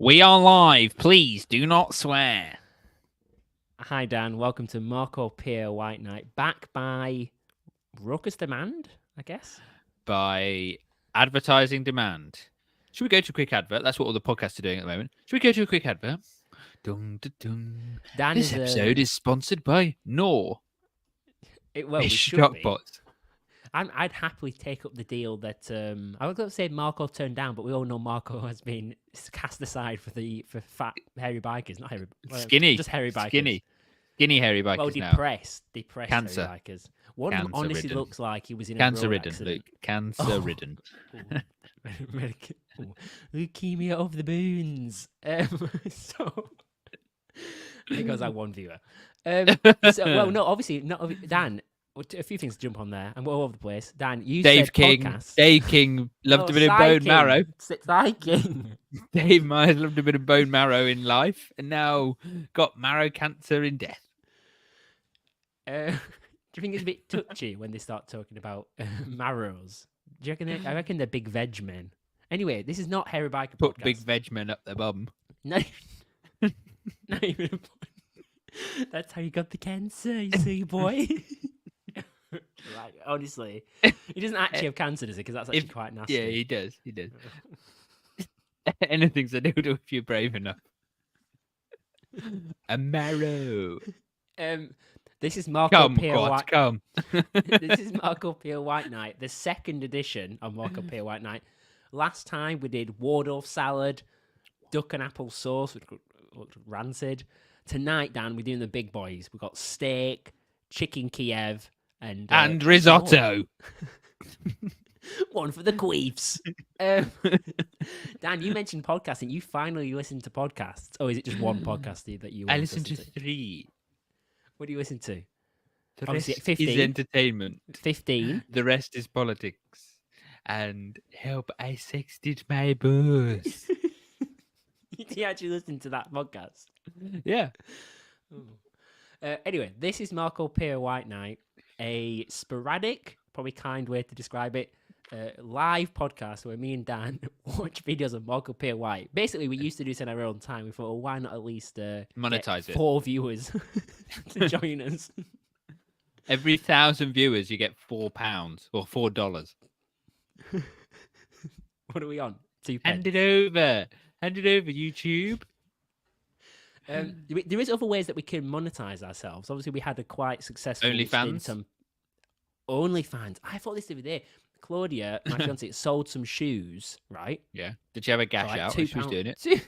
We are live. Please do not swear. Hi, Dan. Welcome to Marco Pierre White Night. Back by raucous demand, I guess. By advertising demand. Should we go to a quick advert? That's what all the podcasts are doing at the moment. Should we go to a quick advert? Dun, dun, dun. Dan This episode is sponsored by Knorr. We should be. Shockbots. I'd happily take up the deal that I was going to say Marco turned down, but we all know Marco has been cast aside for fat hairy bikers, not hairy, Skinny, just hairy bikers. Skinny hairy bikers. Well, now. depressed Cancer. hairy bikers. One of them honestly looks like he was in a cancer-ridden, accident. Luke. Cancer-ridden. Leukemia of the bones. So because I one viewer. Obviously not. Dan, a few things to jump on there, and we're all over the place. Dan, you Dave said King. podcasts. Dave King loved a bit of bone marrow. King. Dave Myers loved a bit of bone marrow in life, and now got marrow cancer in death. Do you think it's a bit touchy when they start talking about marrows? Do you reckon? I reckon they're big veg men. Anyway, this is not hairy biker Put podcast. big veg men up their bum. No, not even a point. That's how you got the cancer, you see, boy. Right, honestly, he doesn't actually have cancer, does he? Because that's actually quite nasty. Yeah, he does. He does. Anything's a noodle if you're brave enough. A marrow. This is Marco Pierre White. Come. This is Marco Pierre White Night, the second edition of Marco Pierre White Night. Last time we did Waldorf salad, duck and apple sauce, which looked rancid. Tonight, Dan, we're doing the big boys. We've got steak, chicken Kiev, and risotto. One for the queefs. Dan, you mentioned podcasting. You finally listened to podcasts. Or is it just one podcast that you I listen to 3. What do you listen to? The Obviously, rest 15. is entertainment. 15. The rest is politics. And help, I sexted my boss. You actually listened to that podcast? Yeah. Anyway, this is Marco Pierre White Night, a sporadic, probably kind way to describe it, live podcast where me and Dan watch videos of Marco Pierre White. Basically, we used to do this in our own time. We thought, well, why not at least monetize it? 4 viewers to join us. Every 1,000 viewers, you get £4 or $4. What are we on? 2 Hand it over. Hand it over, YouTube. There is other ways that we can monetize ourselves. Obviously, we had a quite successful OnlyFans. OnlyFans. I thought this the other day. Claudia, my fiance, sold some shoes, right? Yeah. Did she have a gash out when she was doing it?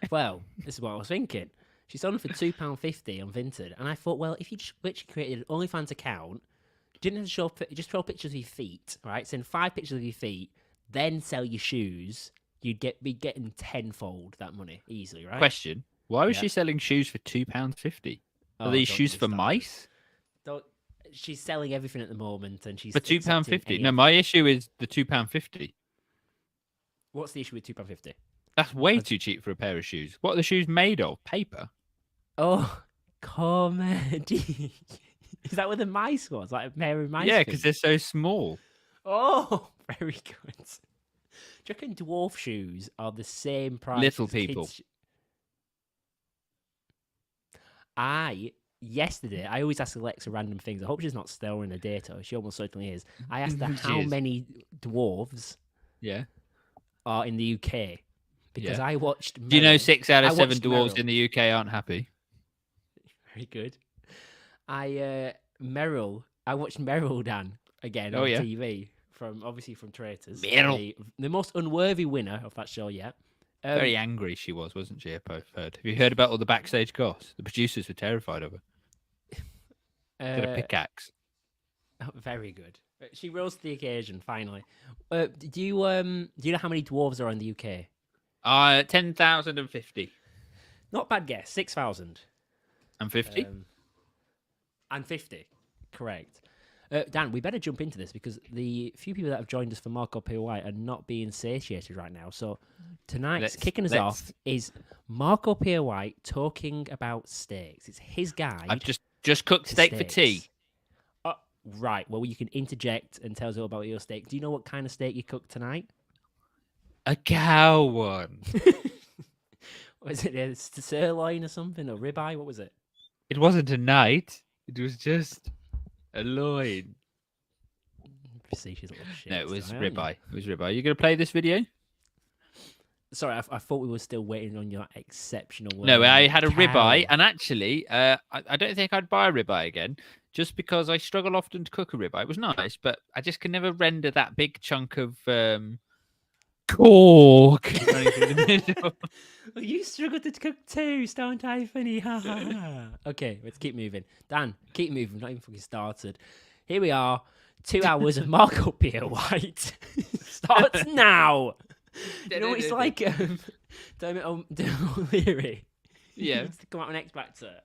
Well, this is what I was thinking. She sold them for £2.50 on Vinted, and I thought, well, if you just literally created an OnlyFans account, didn't have to show, just throw pictures of your feet, right? Send 5 pictures of your feet, then sell your shoes. You'd be getting tenfold that money easily, right? Question: why was she selling shoes for £2.50? Are these shoes for mice? She's selling everything at the moment, and she's for £2.50. No, my issue is the £2.50. What's the issue with £2.50? That's way too cheap for a pair of shoes. What are the shoes made of? Paper. Oh, comedy! Is that what the mice was? Like a pair of mice? Yeah, because they're so small. Oh, very good. Do you reckon dwarf shoes are the same price? Little people. Yesterday, I always ask Alexa random things. I hope she's not stealing the data. She almost certainly is. I asked her how many dwarves are in the UK. Because I watched Meryl. Do you know 6 out of 7 dwarves in the UK aren't happy? Very good. I watched Meryl, Dan, again on TV. From Traitors. Meryl. The most unworthy winner of that show yet. Very angry she was, wasn't she? I've heard. Have you heard about all the backstage goss? The producers were terrified of her. Got a pickaxe. Oh, very good. She rose to the occasion finally. Do you know how many dwarves are in the UK? 10,050. Not bad guess. 6,000. And 50? And 50. Correct. Dan, we better jump into this because the few people that have joined us for Marco Pierre White are not being satiated right now. So tonight's kicking us off is Marco Pierre White talking about steaks. It's his guide. I've just cooked steak for tea. Right. Well, you can interject and tell us all about your steak. Do you know what kind of steak you cooked tonight? A cow one. Was it a sirloin or something, or ribeye? What was it? It wasn't a night. It was just a loin. Facetious little shit. No, it was aren't you? ribeye. It was ribeye. You gonna play this video? Sorry, I thought we were still waiting on your exceptional. No, I had a cow. ribeye, and actually, I don't think I'd buy a ribeye again, just because I struggle often to cook a ribeye. It was nice, but I just can never render that big chunk of cork running through the middle. Well, you struggled to cook too, don't I, Finny? Ha ha ha. Okay, let's keep moving. Dan, keep moving. Not even fucking started. Here we are. 2 hours of Marco Pierre White starts now. You know what it's like? Dermot O'Leary. Yeah. To come out on X Factor,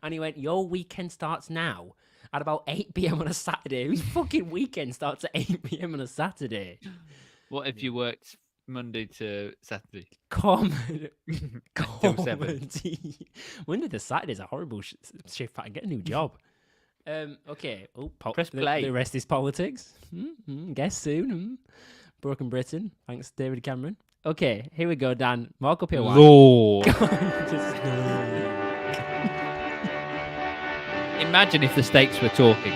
and he went, "Your weekend starts now." At about 8 p.m. on a Saturday. Whose fucking weekend starts at 8 p.m. on a Saturday? What if you worked Monday to Saturday? Comedy. Till 7. Monday to Saturday is a horrible shift pattern. Get a new job. Okay. Oh, Press play. The rest is politics. Guess soon. Broken Britain. Thanks, David Cameron. Okay, here we go, Dan. Marco Pierre White. Lord. Imagine if the steaks were talking.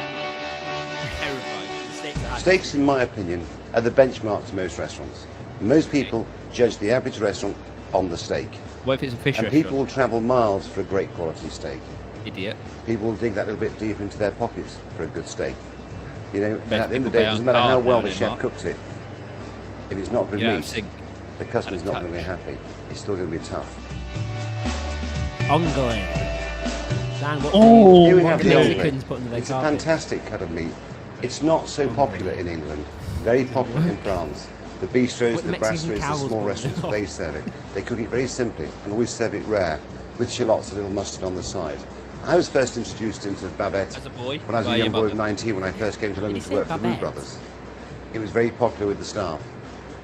Terrifying. Steaks, in my opinion, are the benchmark to most restaurants. Most people judge the average restaurant on the steak. What if it's a fish And restaurant? people will travel miles for a great quality steak. Idiot. People will dig that little bit deeper into their pockets for a good steak. You know, and Most at the end of people the day, it pay doesn't on matter how card well the nowadays, chef Mark. cooks it. If it's not good Yeah, meat, sink. the customer's and a not going to be touch. happy. It's still going to be tough. Ongole. Dan, what Here we what have do the you ongole. chickens put under their It's a carpet? fantastic cut of meat. It's not so popular in England. Very popular in France. The bistros, What the Mexican brasseries, the cows small put restaurants, it they serve it. They cook it very simply and always serve it rare, with shallots, a little mustard on the side. I was first introduced into Babette As a boy? when I was by a your young boy of mother. 19 when I first came to London you to say work for the Roux Babette? Brothers. It was very popular with the staff.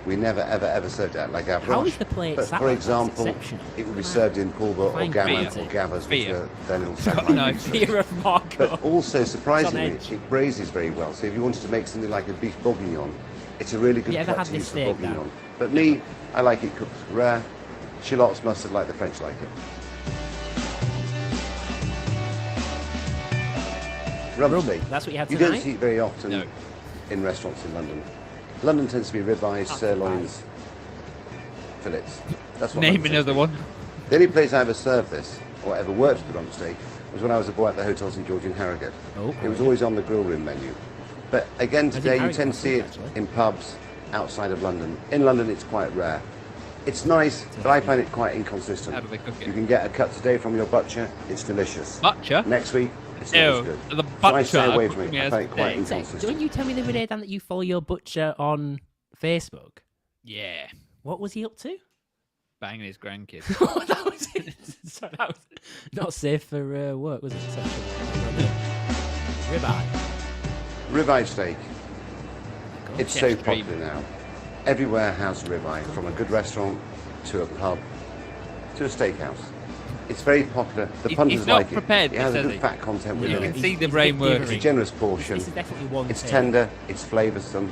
We never, ever served it out like How Gavroche. is the plate But sat for like that? It's example, exceptional. it would be Come on. served in pulver or Fine gamma quality. or gavas, which Fear. are their little No. satellite. Fear of Marco. But also, surprisingly, edge. it braises very well. So if you wanted to make something like a beef bourguignon, it's a really good You ever cut had to this use for steak, bourguignon. Dan? But me, I like it cooked rare, shallots, mustard like the French like it. Rump steak. That's what you had You tonight? don't see it very often No. in restaurants in London. London tends to be ribeyes, sirloins, fillets. That's what Name London tends to another be. one. The only place I ever served this, or ever worked with the rump steak, was when I was a boy at the Hotel St George in Harrogate. Oh, It was always on the grill room menu. But again, think today you Harrogate tend to was see good, it actually. in pubs outside of London. In London, it's quite rare. It's nice, but I find it quite inconsistent. How do they cook it? You can get a cut today from your butcher, it's delicious. Butcher? Next week, it's not Ew, as good. the So I butcher stay away cooked from me it. I as find it quite steak. So, inconsistent. didn't you tell me the other day, Dan, that you follow your butcher on Facebook? Yeah. What was he up to? Banging his grandkids. That was it. Sorry, that was not safe for work, was it? Ribeye. Ribeye steak. It's so Chef's dream. popular now. Everywhere has ribeye, from a good restaurant to a pub to a steakhouse. It's very popular. The He's punters not like prepared, it. It has a does good he? fat content You within can it. see the He's brain bit working. It's a generous portion. This is definitely one It's thing. tender, it's flavoursome.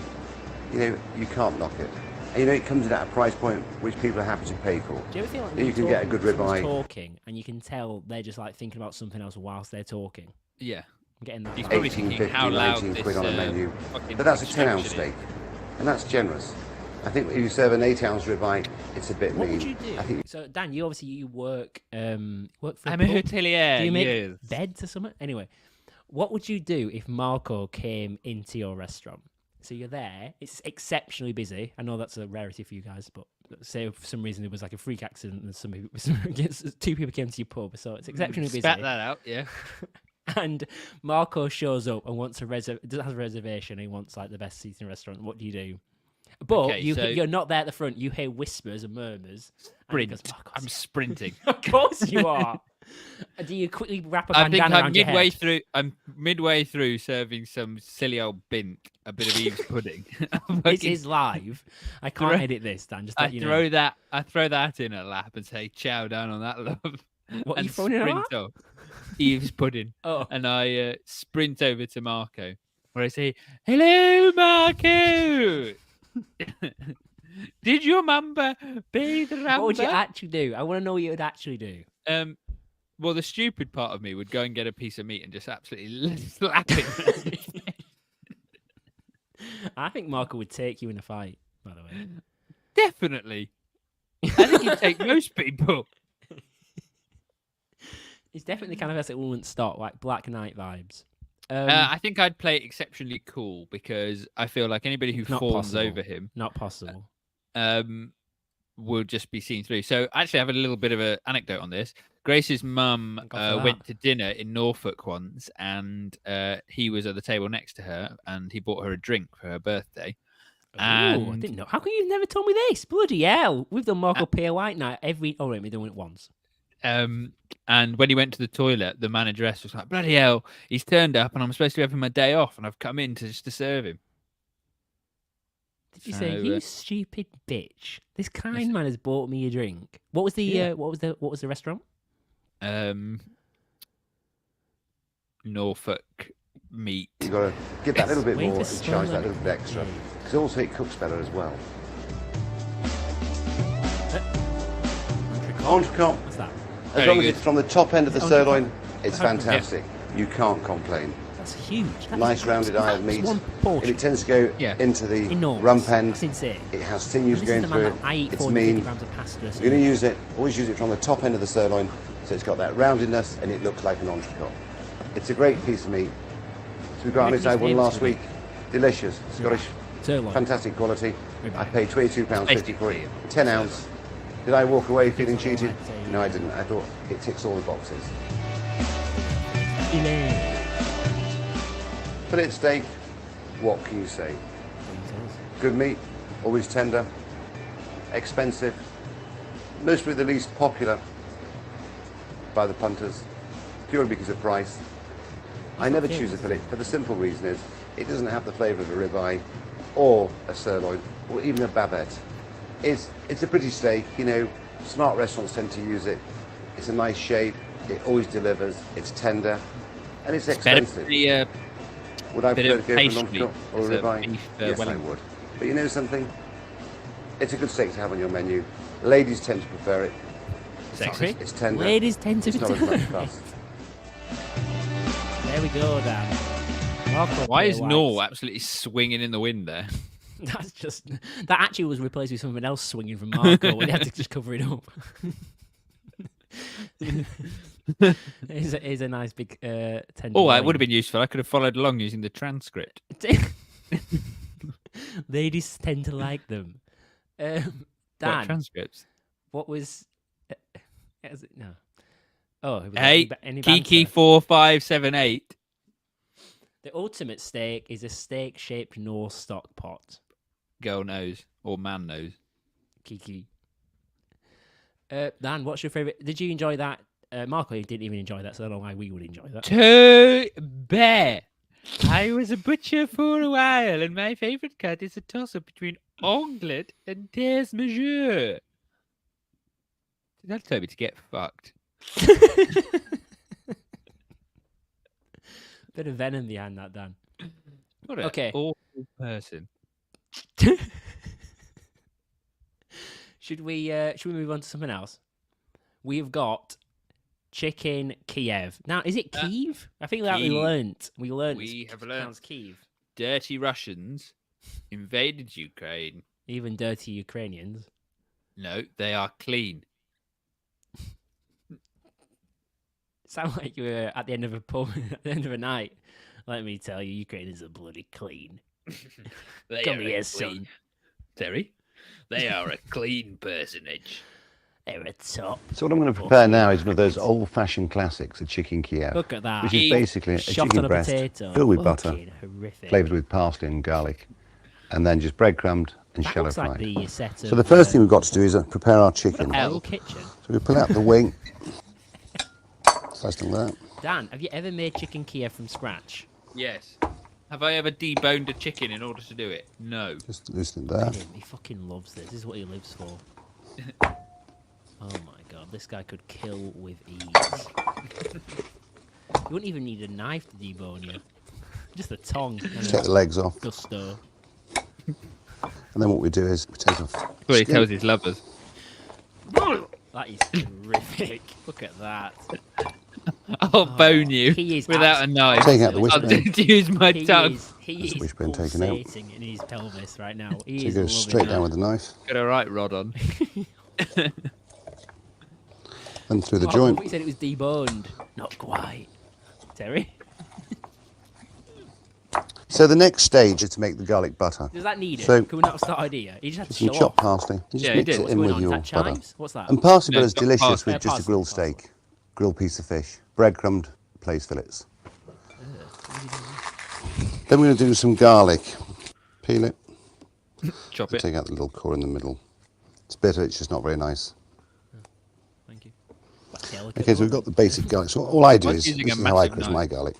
You know, you can't knock it. And you know, it comes in at a price point which people are happy to pay for. Do you ever feel like You when can you're get a good talking, someone's ribeye. talking, and you can tell they're just like thinking about something else whilst they're talking? Yeah. I'm getting that. He's vibe. probably 18, thinking 50, how loud 19 this quid on a menu. fucking But that's a 10-ounce extraction steak. And that's generous. I think if you serve an 8-ounce ribeye, it's a bit What mean. would you do? I think So Dan, you obviously you work for. I'm a a pub. hotelier. Do you make yes. beds or something? Anyway, what would you do if Marco came into your restaurant? So you're there. It's exceptionally busy. I know that's a rarity for you guys, but say for some reason there was like a freak accident and two people came to your pub, so it's exceptionally busy. Spat that out, yeah. And Marco shows up and wants has a reservation. He wants like the best seats in the restaurant. What do you do? But Okay, so- you're not there at the front. You hear whispers and murmurs. And he goes, Sprint. "Marco's I'm here." sprinting. Of course you are. Do you quickly wrap a I think bandana I'm around your midway head? through. I'm midway through serving some silly old bint, a bit of Eve's pudding. I'm This fucking- is live. I can't Throw- edit this, Dan. Just I let you know. throw that in a lap and say chow down on that love. What are and you throwing in a sprint off. Eve's pudding. Oh, And I sprint over to Marco, where I say, "Hello, Marco." Did your mamba be the What would you ramba? actually do? I want to know what you would actually do. Well, the stupid part of me would go and get a piece of meat and just absolutely slap it. I think Marco would take you in a fight, by the way. Definitely. I think he'd take most people. He's definitely kind of has it wouldn't stop, like Black Knight vibes. I think I'd play it exceptionally cool because I feel like anybody who Not fawns possible. over him Not possible. will just be seen through. So actually, I have a little bit of an anecdote on this. Grace's mum Thank God for that. went to dinner in Norfolk once, and he was at the table next to her, and he bought her a drink for her birthday. Ooh, I And didn't know. How come you've never told me this? Bloody hell. We've done Marco Pierre White night every... Oh, wait, we've done it once. and when he went to the toilet, the manageress was like, "Bloody hell, he's turned up, and I'm supposed to be having my day off, and I've come in to serve him." Did you say, So, you stupid bitch? This kind man has bought me a drink. What was the Yeah. what was the restaurant? Norfolk meat. You've got to give that little bit Way more to and spoil charge that little bit everything. extra. Because also it cooks better as well. Entrecôte. What's that? As Very long as good. it's from the top end of the Is it sirloin, it's Yeah. fantastic. You can't complain. That's huge. That's Nice rounded eye of that's meat. one If portion. it tends to go Yeah. into the Enormous. rump end, That's insane. it has sinews This is going the through man it. that I eat It's 450 mean. grams of pasta. If you're going to use it, always use it from the top end of the sirloin, so it's got that roundedness and it looks like an entrecôte. It's a great piece of meat. So we got on Making this I his one name last to week. Delicious, Scottish, Sirloin. fantastic quality. Ribeye. I paid £22.50 for it, 10 ounce. Did I walk away feeling cheated? I'd say, No, I didn't. I thought it ticks all the boxes. Fillet steak, what can you say? Good meat, always tender, expensive, mostly the least popular by the punters, purely because of price. I never choose a fillet for the simple reason is it doesn't have the flavour of a ribeye or a sirloin or even a babette. It's a pretty steak, you know, smart restaurants tend to use it. It's a nice shape, it always delivers, it's tender, and it's Better expensive. the Would I bit prefer of to go for an pastry entrecôte or as a a ribeye? beef, Yes, I Wellington. would. But you know something? It's a good steak to have on your menu. Ladies tend to prefer it. sexy. It's tender. Ladies tend to It's not as much fuss. There we go, Dan. Marco Why Pierre is White. Nor absolutely swinging in the wind there? That's just that actually was replaced with something else swinging from Marco when he had to just cover it up. It's a nice big tender. Oh, it line. would have been useful. I could have followed along using the transcript. Ladies tend to like them. What Dan, transcripts? what was? Is it? No. Oh, was Hey, any Kiki banter? 4578. The ultimate steak is a steak-shaped North stock pot. Girl knows or man knows. Kiki. Dan, what's your favorite? Did you enjoy that? Marco didn't even enjoy that, so I don't know why we would enjoy that. To bear. I was a butcher for a while, and my favorite cut is a toss-up between onglet and des mesure. That told me to get fucked. Bit of venom behind that, Dan. What an Okay. awful person. Should we move on to something else? We've got chicken Kiev. Now, is it Kiev? I think that we Kiev. learnt. We have it learnt. sounds Kiev. Dirty Russians invaded Ukraine. Even dirty Ukrainians. No, they are clean. Sound like you were at the end of a pub at the end of a night. Let me tell you, Ukrainians are bloody clean. They Come are here, a son. clean. Terry, they are a clean personage. They're a top. So what I'm going to prepare now is one of those old-fashioned classics, a chicken Kiev, Look at that. which is basically a Shot chicken on a breast potato. filled with butter, Fucking horrific. flavoured with parsley and garlic, and then just breadcrumbed and That shallow looks like fried. the set So the first thing we've got to do is prepare our chicken. Hell kitchen. So we pull out the wing, slice like that. Dan, have you ever made chicken Kiev from scratch? Yes. Have I ever deboned a chicken in order to do it? No. Just loosen it there. He fucking loves this. This is what he lives for. Oh my god, this guy could kill with ease. You wouldn't even need a knife to debone you. Just a tongue. And Take the legs off. gusto. And then what we do is we take off. Well, he skin. tells his lovers. That is terrific. Look at that. I'll bone you he is without a knife. Take out the I'll wishbone. just use my tongue. He That's the is wishbone taken out. pulsating in his pelvis right now. So you go straight down with the knife Got a right rod on. and through the I joint. thought you said it was deboned. Not quite. Terry? So the next stage is to make the garlic butter. Does that need it? So- Can we not start idea? You just had to Some show chopped off. parsley. You just Yeah, he mix did. it What's in going with on? Is your that butter. chives? What's that? And parsley No, butter is got delicious parsley. with just a Parsley, grilled parsley. steak, grilled piece of fish, breadcrumbed place fillets. Then we're going to do some garlic. Peel it, Chop it. take out the little core in the middle. It's bitter, it's just not very nice. Thank you. Quite delicate. Okay, so we've got the basic garlic. So all I do I'm is, using this a is how I massive crush knife. my garlic.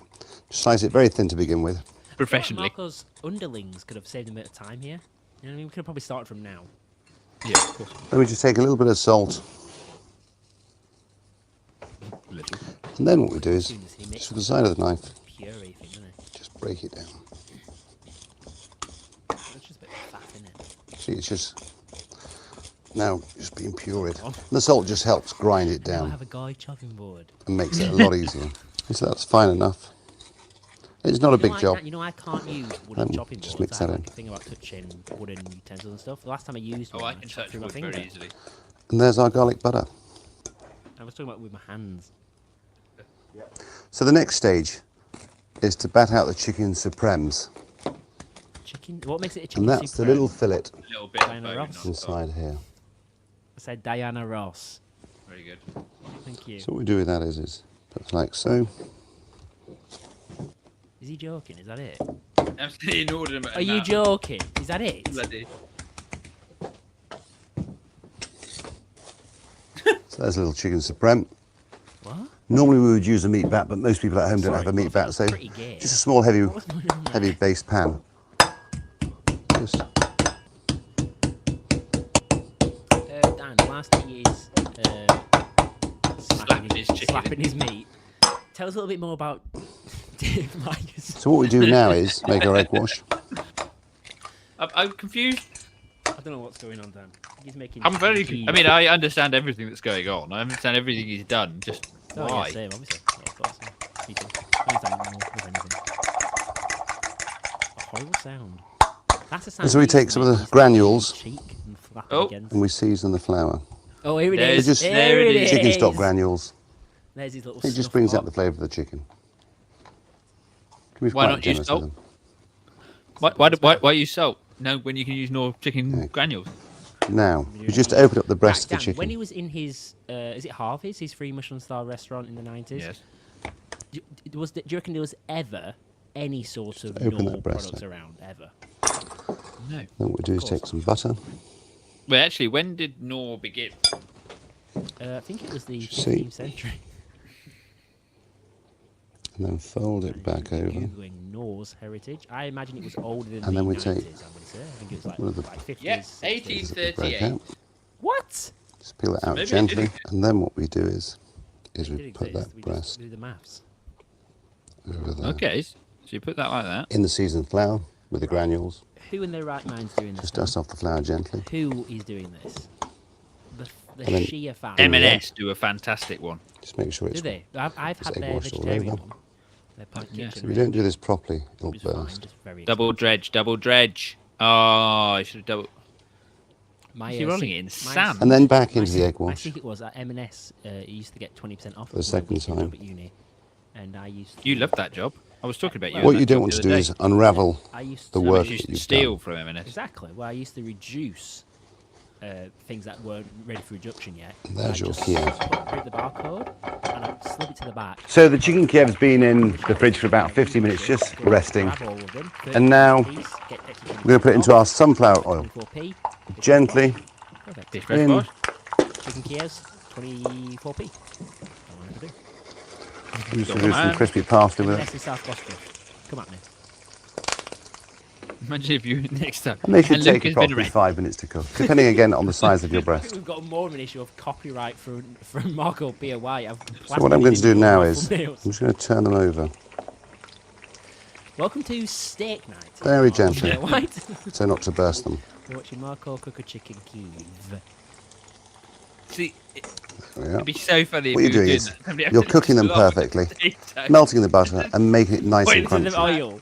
Just slice it very thin to begin with. Professionally. Marco's underlings could have saved a bit of time here. You know what I mean? We could have probably started from now. Yeah, of course. Then we just take a little bit of salt. Little. And then what we do is, As soon as he makes just with the side of the knife, puree thing, doesn't it? just break it down. There's just a bit of fat in it. See, it's just now just being pureed. And the salt just helps grind it Now I down have a guy chopping board. and makes it a lot easier. So that's fine enough. It's not a big job. You know, I can't use wooden chopping just boards. mix I have that like in. a thing about touching wooden utensils and stuff. The last time I used one, Oh, I can chopped touch through my wood finger. very easily. And there's our garlic butter. I was talking about with my hands. So the next stage is to bat out the chicken supremes. Chicken. What makes it a chicken And that's the supreme? little fillet A little bit of Diana bone Ross. on inside top. here. I said Diana Ross. Very good. Thank you. So what we do with that is put it like so. Is he joking? Is that it? I'm still inordinate. Are you joking? Is that it? Bloody. So there's a little chicken supreme. What? Normally we would use a meat vat, but most people at home don't Sorry, have a meat that vat, was so pretty gay. just a small heavy What was going on there? heavy base pan. Just Dan, last thing is slapping his meat. Tell us a little bit more about Dave Myers. so what we do now is make our egg wash. I'm confused. I don't know what's going on, Dan. He's making. I'm very. cheese. I mean, I understand everything that's going on. I understand everything he's done. Just Oh, why? yeah, same, obviously. Yeah, of course. Yeah. Me too. I understand more of anything. A horrible sound. That's a sound. And so we he take used some to of make the his granules. cheek and flap it Oh. against. And we season the flour. Oh, here it There's- is. just- There it is. Chicken stock granules. There's his little. It just snuff brings out pot. the flavour of the chicken. Can be Why quite not use generous salt? with them. Why use salt? No, when you can use more chicken Yeah. granules. Now, we just open up the breast Dan, of the chicken. when he was in his, is it Harvey's, his free Michelin star restaurant in the 90s? Yes. Do you reckon there was ever any sort of Open that normal breast products up. around ever? No. Then what we do is course. take some butter. Well, actually, when did Knorr begin? I think it was the See. 15th century. And then fold it back over. Googling Knorr's heritage. I imagine it was older than And the then we 90s, take I'm going to say. I think it was like, one of the- like 50s. Yeah, 60s. eighteen- Break 38. out. What? Just peel it out maybe it gently. didn't- And then what we do is It we did put exist. that We breast just do the maths. over there. Okay, so you put that like that. In the seasoned flour with the granules. Who in their right mind's doing this? Just Dan? dust off the flour gently. Who is doing this? The And then- sheer fact. M&S do a fantastic one. Just make sure Do it's. they? I've Just had egg their wash all vegetarian over. one. Their pint Yeah. kitchen If we don't do this properly, it'll which is fine, burst. just very Double dredge, double dredge. Oh, I should have double. My, Is he rolling it in sand? And then back my into the egg I wash. think it was at M&S. You used to get 20% off For the second time. at uni, and I used. To, You loved that job. I was talking about you. Well, What on you that don't job want the to do other is day. unravel I used the to, work You used that to you've steal done. from M&S. Exactly. Well, I used to reduce things that weren't ready for reduction yet. And there's I your just Kiev. Print the barcode and I slip it to the back. So the chicken Kiev's been in the fridge for about 50 minutes, just resting. Grab all of them, And now 30p, get extra We're going to put it into our sunflower oil. 24p. Gently. Perfect. Dish fresh In. boss. Chicken Kiev's 24p. That's what I'm gonna do. We should Go do some on. crispy parsley with M&S it. in South Gloucester. Come at me. Imagine if you next time. And they should And take Luke has been approximately arrested. 5 minutes to cook, depending again on the size of your I think breast. we've got more of an issue of copyright from Marco Pierre White. So what I'm going to do now is, I'm just going to turn them over Welcome to steak night. very Marco gently, Pierre White. so not to burst them. We're watching Marco cook a chicken Kiev. See, Yeah. it'd be so funny What if you're we doing were is doing that. Somebody you're else cooking them just locked perfectly, the potato. melting the butter and making it nice and Pointing to the crunchy. oil.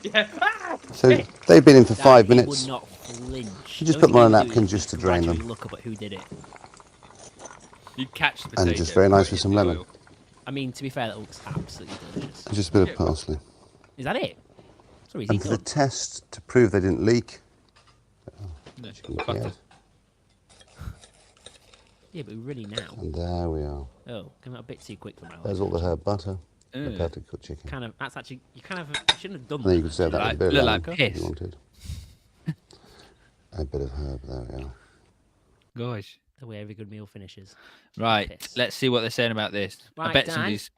Yeah. Ah! So they've been in for That 5 he minutes. would not flinch. You just The put only them on a thing he would do napkin is just to drain them. gradually look up at who did it. You catch the potato. And just very nice throw it with in some the lemon. oil. I mean, to be fair, that looks absolutely delicious. And just a bit of parsley. Is that it? Sorry, is And he for the done? test to prove they didn't leak, No, okay, butter. Yeah, but we're really now. and there we are. Oh, came out a bit too quick for my There's liking. all the herb butter, Mm. prepared to cook chicken. Kind of. That's actually. You kind of. You shouldn't have done And then you that. could serve that with a Like- bit of look lemon like if piss. you wanted. A bit of herb, there we are. Gosh. The way every good meal finishes. Right. Piss. Let's see what they're saying about this. I Right, bet Dan, somebody's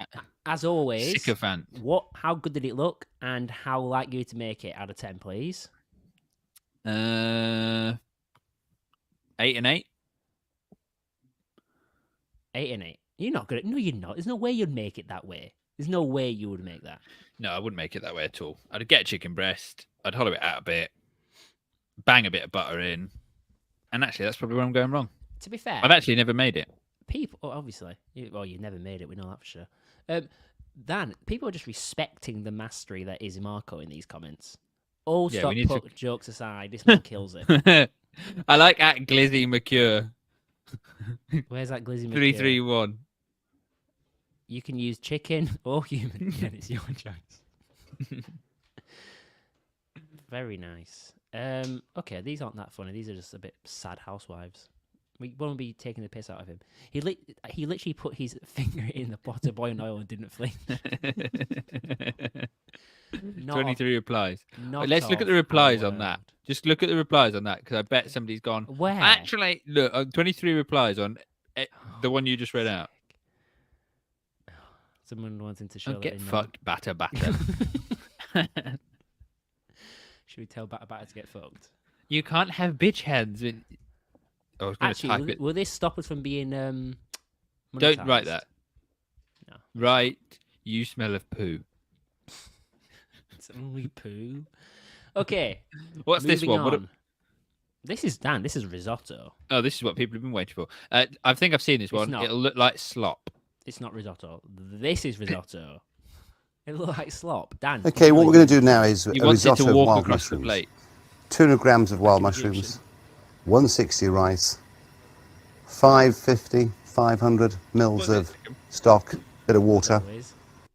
As always, sycophant. how good did it look, and how likely you to make it out of 10, please? 8 and 8. 8 and 8. You're not good. No, you're not. There's no way you'd make it that way. There's no way you would make that. No, I wouldn't make it that way at all. I'd get a chicken breast. I'd hollow it out a bit, bang a bit of butter in, and actually, that's probably where I'm going wrong. To be fair, I've actually never made it. people, obviously, you've never made it. We know that for sure. Dan, people are just respecting the mastery that is Marco in these comments. All Yeah, stop, we need to- put jokes aside. This man kills it. I like at Glizzy McCure Where's that glizzy? 331. You can use chicken or human. Yeah, it's your choice. Very nice. Okay, these aren't that funny. These are just a bit sad housewives. We won't be taking the piss out of him. He literally put his finger in the pot of boiling oil and didn't flinch. Not 23 replies. not Let's look at the of replies our on that. world. Just look at the replies on that, because I bet somebody's gone. Where? Actually, look, 23 replies on the one you just read out. Someone wanting to show Oh, that get they know. fucked, batter. Should we tell Batter to get fucked? You can't have bitch hands. I was going to type Actually, it. will this stop us from being Don't monetized? write that. No. Right, you smell of poo. It's only poo. Okay. What's this moving one? on. This is Dan. This is risotto. Oh, this is what people have been waiting for. I think I've seen this one. not. It'll look like slop. It's not risotto. This is risotto. It looks like slop. Dan. Okay, what we're going to do now is He a wants it risotto to of walk wild across the mushrooms. plate. 200 grams of wild mushrooms, 160 rice, 550, 500 mils of stock, bit of water.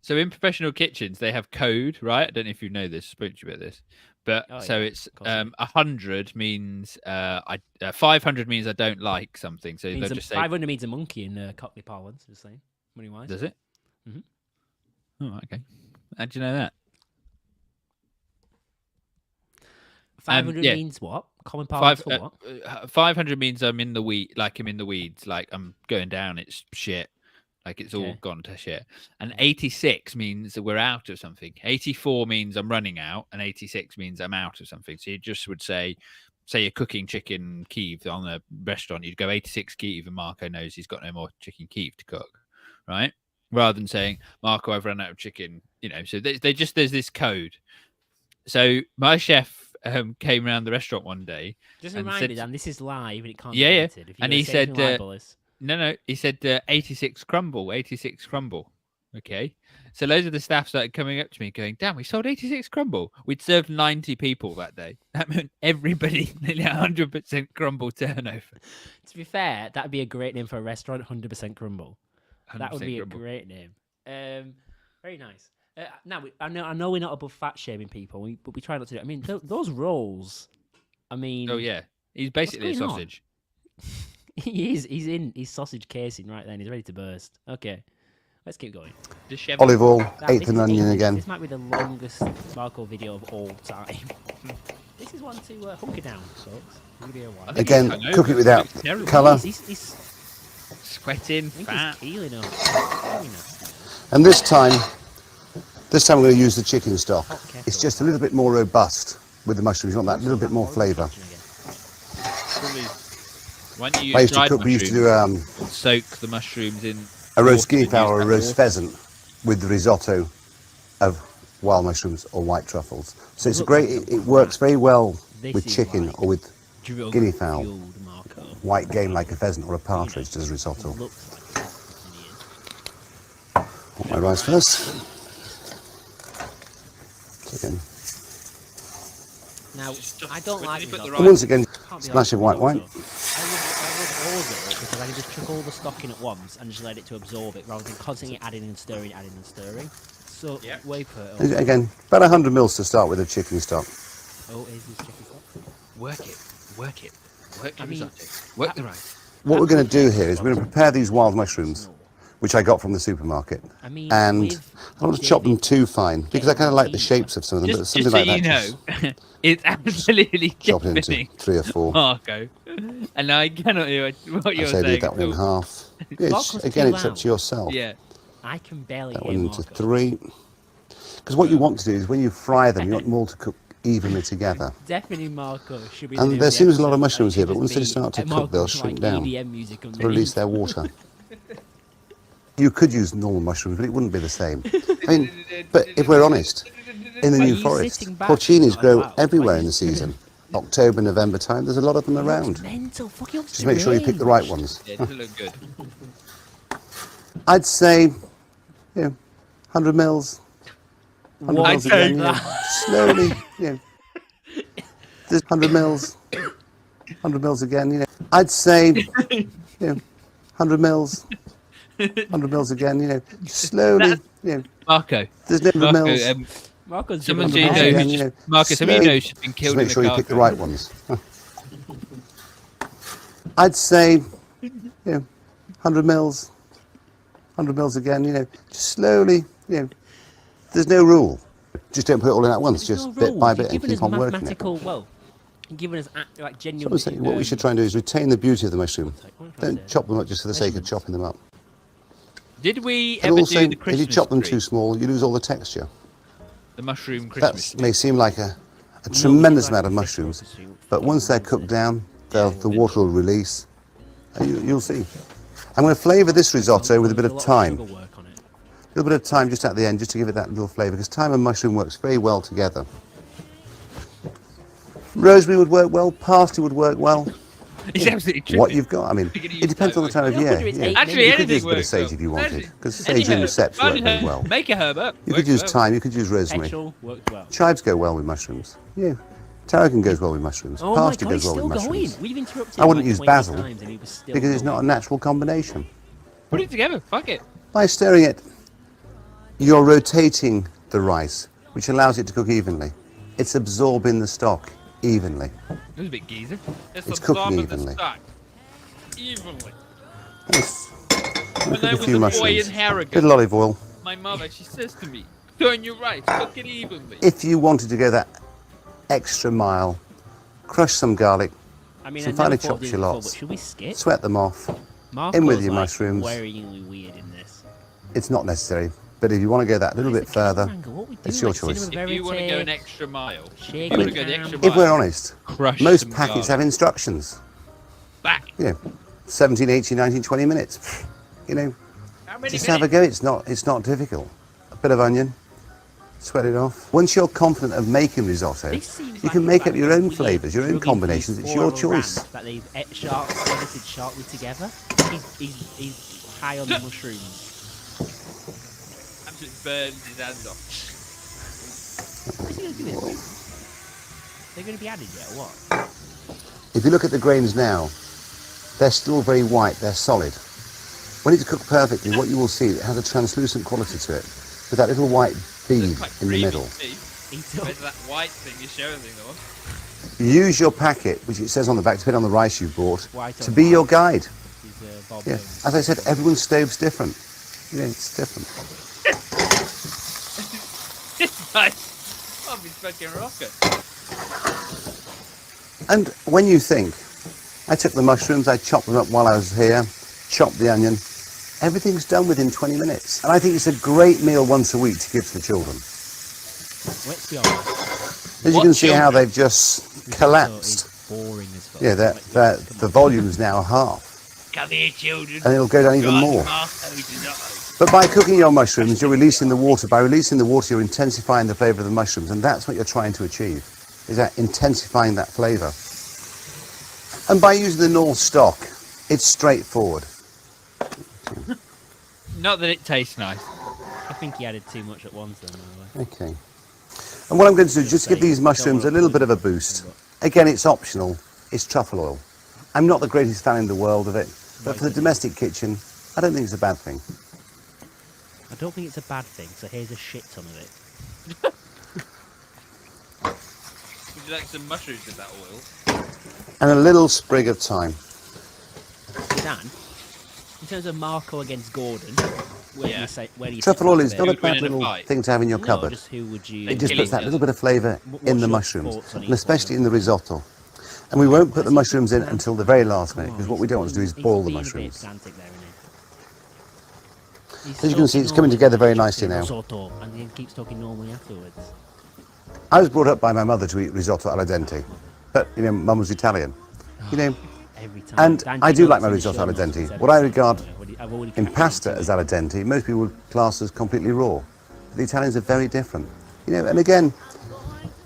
So in professional kitchens, they have code, right? I don't know if you know this. I spoke to you about this, but Oh, so yeah, it's of course I do. 100 means 500 means I don't like something. So Means they'll just say, 500 means a monkey in Cockney parlance, just saying. Money wise. does it? Mhm. Oh, okay. How'd you know that? 500 yeah. means what? Common parlance for what? 500 means I'm in the weeds, like like I'm going down. It's shit, like it's all Okay. gone to shit. And 86 means that we're out of something. 84 means I'm running out, and 86 means I'm out of something. So you just would say you're cooking chicken Kiev on a restaurant, you'd go 86 Kiev, and Marco knows he's got no more chicken Kiev to cook, right? Rather than saying, Marco, I've run out of chicken, So there's this code. So my chef came around the restaurant one day. Just and remind said- me, Dan, this is live and it can't Yeah, be yeah. edited. If you're And gonna he say said, anything libelous. No, he said 86 crumble, 86 crumble. Okay. So loads of the staff started coming up to me going, damn, we sold 86 crumble. We'd served 90 people that day. That meant everybody, nearly 100% crumble turnover. To be fair, that'd be a great name for a restaurant, 100% crumble. That would 100% be crumble. a great name. Very nice. Now, I know we're not above fat shaming people, but we try not to do it. I mean, those rolls, I mean... Oh, yeah. He's basically a going on? sausage. He is. He's in his sausage casing right then. He's ready to burst. Okay, let's keep going. Does Chevy- Olive oil, Now, eighth this and is onion English. again. This might be the longest Marco video of all time. This is one to hunker down, folks. Give me a while. I think Again, he's hungover. cook it without Looks terrible. colour. He's Sweating, I think fat. he's keeling up. Very nasty. And this time we're going to use the chicken stock. Hot kettle. It's just a little bit more robust with the mushrooms. You want that little bit more flavour. Why don't you I use used to dried cook, we used to do mushrooms? Soak the mushrooms in a roast water guinea and fowl use or a that roast water. pheasant with the risotto of wild mushrooms or white truffles. So it's a Look, great, it works very well This with is chicken like or with guinea fowl, Drug-fueled Marco. white game like a pheasant or a partridge does risotto. Looks like Want my rice first. Chicken. now, I don't like put the risotto. right- And once again, Can't be splash of like white wine. risotto. I would order it because I can just chuck all the stock in at once and just let it to absorb it rather than constantly adding and stirring. So, Yep. way per. And again, about 100 mils to start with of chicken stock. Oh, is this chicken stock? Work it. Work the I mean, risotto. Work the rice. What we're going to do here is we're going to prepare these wild mushrooms, which I got from the supermarket. I mean, And with I don't want to chop them too fine because I kind of like the shapes of some of them, but Just something so like you that. know, it's absolutely Chop it into deafening, 3 or 4. Marco. And I cannot hear what I you're say leave saying. that one in at all. half. Yeah, Marco's again, too it's up loud. to yourself. Yeah. I can barely That hear one into Marco. 3. Because what you want to do is when you fry them, you want them all to cook evenly together. Definitely Marco should be. And the name there of the seems a lot of episode. mushrooms It here, should but once they just start to be, cook, Marco's they'll shrink like down EDM music to release their water. You could use normal mushrooms, but it wouldn't be the same. I mean, but if we're honest, in the Are New you Forest, sitting back? porcinis Oh, grow wow. everywhere Why in the is- season. October, November time, there's a lot of them around. Mental. Fucking Just make sure you pick the right ones. Yeah, it doesn't look good. I'd say, 100 mils. 100 mils I'd say again, slowly, There's 100 mils. 100 mils again, I'd say, 100 mils. 100 mils again, slowly, Marco. There's no 100 Marco, mils. Marco's someone doing do you the know best. who's Yeah, just, Marco, some of you slowly. know she's been Just killed make in sure the you pick the car. right ones. I'd say, 100 mils. 100 mils again, just slowly, There's no rule. Just don't put it all in at once, There's just no bit by rules. bit You've and given keep us on working it. mathematical, well, you've given us like So genuine. I'm saying what we should try and do is retain the beauty of the mushroom. What Don't is it? chop them up just for the sake of Measurements. chopping them up. Did we And ever also, do the if Christmas you chop them tree? too small, you lose all the texture. The mushroom Christmas That may seem like a tremendous amount of mushrooms, but once they're cooked down, the water will release. And you'll see. I'm going to flavour this risotto with a bit of thyme. Sugar work on it. A little bit of thyme just at the end, just to give it that little flavour, because thyme and mushroom works very well together. Rosemary would work well, parsley would work well. It's absolutely true. What you've got, I mean, You're gonna it use depends on the time of Yeah, year. whether it's eight Actually, You could anything use a bit of works sage well. if you wanted, Anything. because Any sage and herb. resept Find work a very herb, well. Make a herb up. You could Works use well. thyme, you could use rosemary. Petrol works well. Chives go well with mushrooms. Yeah. Tarragon goes well with mushrooms. Oh my Parsley God, goes he's well still with going. mushrooms. We've interrupted I wouldn't like use 20 basil, times and he was still because it's going. not a natural combination. Put it together. Fuck it. By stirring it, you're rotating the rice, which allows it to cook evenly. It's absorbing the stock evenly. It was a bit geezer. It's cooking absorbing evenly. The stock. Evenly. Nice. When Cook I a was few a boy mushrooms. in Bit of Harrogate, olive oil. my mother, she says to me, turn your rice, cook it evenly. If you wanted to go that extra mile, crush some garlic, I mean, some I finely never thought chopped of doing it before, shallots. but should we skip? sweat them off. Marco's in with your like mushrooms. worryingly weird in this. It's not necessary, but if you want to go that little bit further, What we it's doing, your like cinema choice. If you want to go verite? an extra mile, Shake if you want to it go the down. extra mile, if we're honest, crush most some packets garlic. have instructions. Back. 17, 18, 19, 20 minutes. How many Just have a minutes? go. It's not difficult. A bit of onion, sweat it off. Once you're confident of making risotto, This seems you like can it's make like up your a own weird flavours, your own drug-infused combinations. It's your oral choice. rant that they've edited sharply together. He's high on the mushrooms. Absolutely burns his hand off. What's he going to do with it? They're going to be added yet, or what? If you look at the grains now, they're still very white, they're solid. When it's cooked perfectly, what you will see, it has a translucent quality to it, with that little white bead It's quite in the creamy, middle. see? He's Where's that white thing you're showing me, though? Use your packet, which it says on the back, depending on the rice you bought, White to on be white. your guide. He's Bob Yeah. Jones. As I said, everyone's stove's different. It's different. It's like, I'll be fucking rocker. And when you think, I took the mushrooms, I chopped them up while I was here, chopped the onion, everything's done within 20 minutes. And I think it's a great meal once a week to give to the children. Let's be honest. As you What can see how children? they've just collapsed. It's boring as fuck. Yeah, the volume's now half, Come here, children. and it'll go down even Right, more. Marco, risotto. But by cooking your mushrooms, you're releasing the water. By releasing the water, you're intensifying the flavour of the mushrooms, and that's what you're trying to achieve, is that intensifying that flavour. And by using the North stock, it's straightforward. Not that it tastes nice. I think he added too much at once then. By the way. Okay. And what I'm going to do is just give these mushrooms a little bit of a boost. Again, it's optional. It's truffle oil. I'm not the greatest fan in the world of it, but for the domestic kitchen, I don't think it's a bad thing. I don't think it's a bad thing, so here's a shit ton of it. Would you like some mushrooms with that oil? And a little sprig of thyme. Dan, in terms of Marco against Gordon, where do you say where do you Truffle sit oil is there? not a Who'd win bad in a little fight? thing to have in your No, cupboard. just who would you? It just Killing puts that each little bit of flavour What's in the your mushrooms, thoughts on and each especially one? in the risotto. And we won't put the mushrooms in until the very last minute, because what we don't want to do is He's boil the being a bit mushrooms. pedantic there, isn't he? As you can see, it's coming together very nicely now. Risotto, and he keeps talking normally afterwards. I was brought up by my mother to eat risotto al dente, but, you know, Mum was Italian. You know, Every time. and Dan, I you do know like my it's in the risotto al show notes, dente. it's What I everything, regard you know, I've already in compared pasta it to as it. al dente, most people would class as completely raw. The Italians are very different. You know, and again,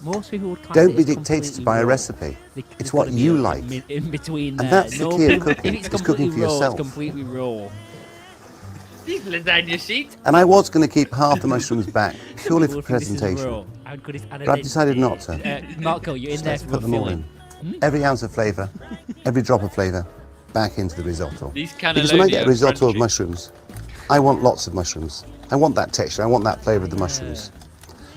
Most people would class don't it be as dictated completely by a raw. recipe. There's It's gotta what be you a like. In between And there. that's the No, key of if cooking, it's is cooking completely for raw, yourself. it's completely raw. These lasagna sheet. And I was going to keep half the mushrooms back, purely for People think this is presentation. raw. How good is But I've decided not to. Marco, you're in there Let's for put a them all filling. in. Every ounce of flavour, every drop of flavour, back into the risotto. These Because when I get a cannelloni are risotto of crunchy. mushrooms, I want lots of mushrooms. I want that texture, I want that flavour of the mushrooms.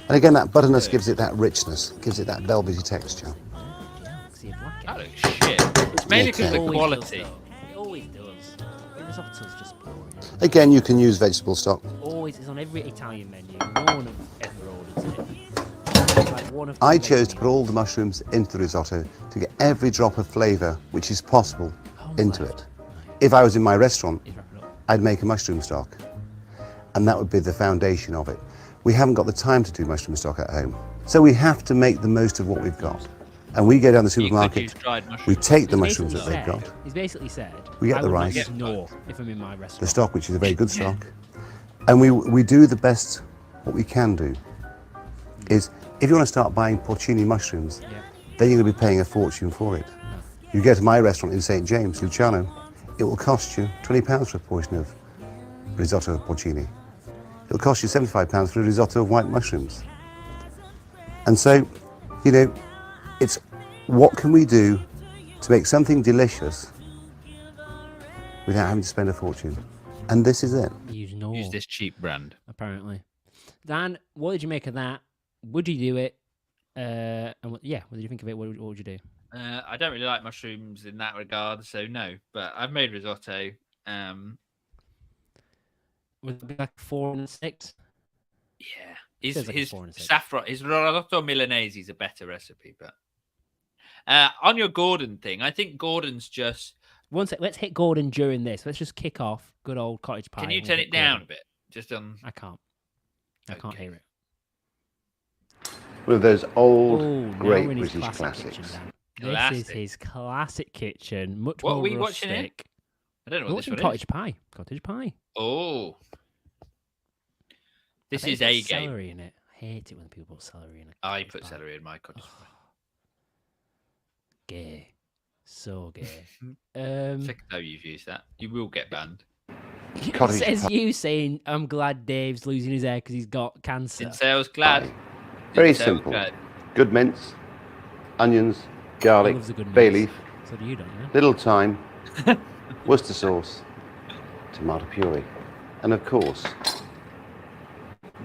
And again, that butterness gives it that richness, gives it that velvety texture. See, black That looks shit. It's mainly because of the Always quality. does, though. It always does. Risotto's just boring. Again, you can use vegetable stock. Always, it's on every Italian menu. No one ever orders it. It's like one of I two chose to menus. put all the mushrooms into the risotto to get every drop of flavour which is possible into it. If I was in my restaurant, He's wrapping up. I'd make a mushroom stock. And that would be the foundation of it. We haven't got the time to do mushroom stock at home. So we have to make the most of what we've got. And we go down the You could use supermarket, dried we mushrooms. take the He's mushrooms that basically they've said- got, He's basically said, We get I the would not rice. use Knorr if I'm in my restaurant. the stock, which is a very good stock. And we do the best what we can do. Is if you want to start buying porcini mushrooms, Yeah. then you're going to be paying a fortune for it. You go to my restaurant in St. James, Luciano, it will cost you £20 for a portion of risotto of porcini. It'll cost you £75 for a risotto of white mushrooms. And so, you know, it's what can we do to make something delicious without having to spend a fortune? And this is it. Use Knorr, Use this cheap brand. apparently. Dan, what did you make of that? Would you do it? And what did you think of it? What would you do? I don't really like mushrooms in that regard, so no. But I've made risotto. Would it be like 4 and 6? Yeah, his Feels like a his 4 and a 6. saffron, his risotto milanese is a better recipe. But on your Gordon thing, I think Gordon's just. One sec, let's hit Gordon during this. Let's just kick off good old cottage pie. Can you and we'll turn hit it down a Gordon. bit? Just on. I can't. I can't Okay. hear it. One of those old, Oh, now great we're in his British classic classics. kitchen, Dan. This is Classic. his classic kitchen. Much What more are we watching here? rustic. I don't know We're what this watching one cottage is. pie. Cottage pie. Oh, this I bet is it's a got game. celery in it. I hate it when people put celery in it. I put celery in my cottage pie. Gay. So gay. Second time you've used that, you will get banned. Cottage Says pie. you saying, I'm glad Dave's losing his hair because he's got cancer. Didn't say I was glad. Pie. Very Didn't say I was simple. glad. Good mince, onions, garlic, loves a good bay mince. leaf, So do you, don't you? little thyme, Worcester sauce, tomato puree, and of course,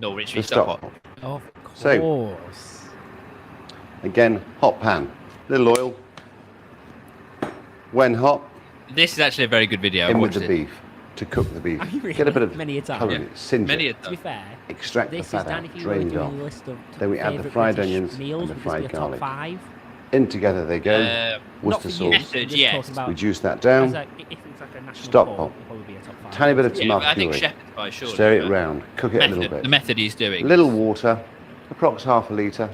No, Rich, the we stop stock hot. pot. Of So- course. Again, hot pan, little oil. When hot, This is actually a very good video. I in with watched the it. beef to cook the beef. Are you really? Get a bit of Many a time. colour in Yeah. it, singe Many a it, To be time. fair, extract the this is fat Dan, out, if you were drain it doing off. a list of Then we add the favourite fried British onions meals, and the would this fried be a top garlic. 5? In together they go. Uh, Worcester Not for you, sauce. Method, just yes. talking about Reduce that as down. a, if it's like a national Stock poll, pot. it'll probably be a top 5. Tiny bit of yeah, tomato but I think puree. shepherd's pie, surely. Stir it but round. Cook it a method, little bit. The method he's doing. Little water, approx half a litre.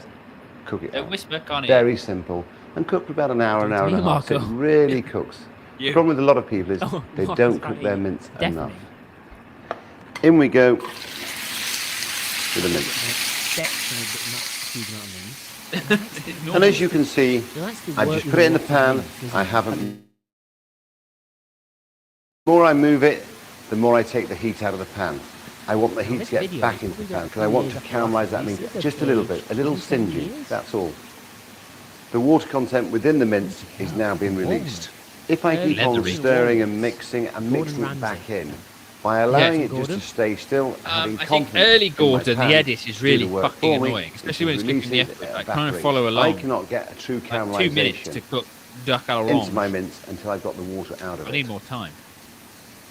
Cook it. Don't up. whisper, can't you? Very simple. And cook for about an hour and a me, half. So it Marco. really cooks. The You. problem with a lot of people is Oh, they Marco's don't can't cook their eat. mince Deafening. enough. In we go with the mince. Steps and a bit, not a huge amount of mince. And as you can see, He likes to I've work just with put it in the water pan. doesn't I he? haven't. The more I move it, the more I take the heat out of the pan. I want the heat this to get video, back you into the probably pan got because I want to 2 years after caramelise that this. meat This is just a little page bit, a little 27 singy, years. that's all. The water content within the mince is now being released. If I keep on Leathery. stirring and mixing it Gordon back in, Ramsay. by allowing Yeah. it just to Gordon? stay still, having I think confidence early in my Gordon, pan the edit is to do really the work fucking for me, annoying, it especially when it's cooking the releases, effort. it Like trying to evaporates. follow I along. cannot get a true Like 2 minutes caramelisation to cook duck à into l'orange. my mince until I've got the water out of I need it. more time.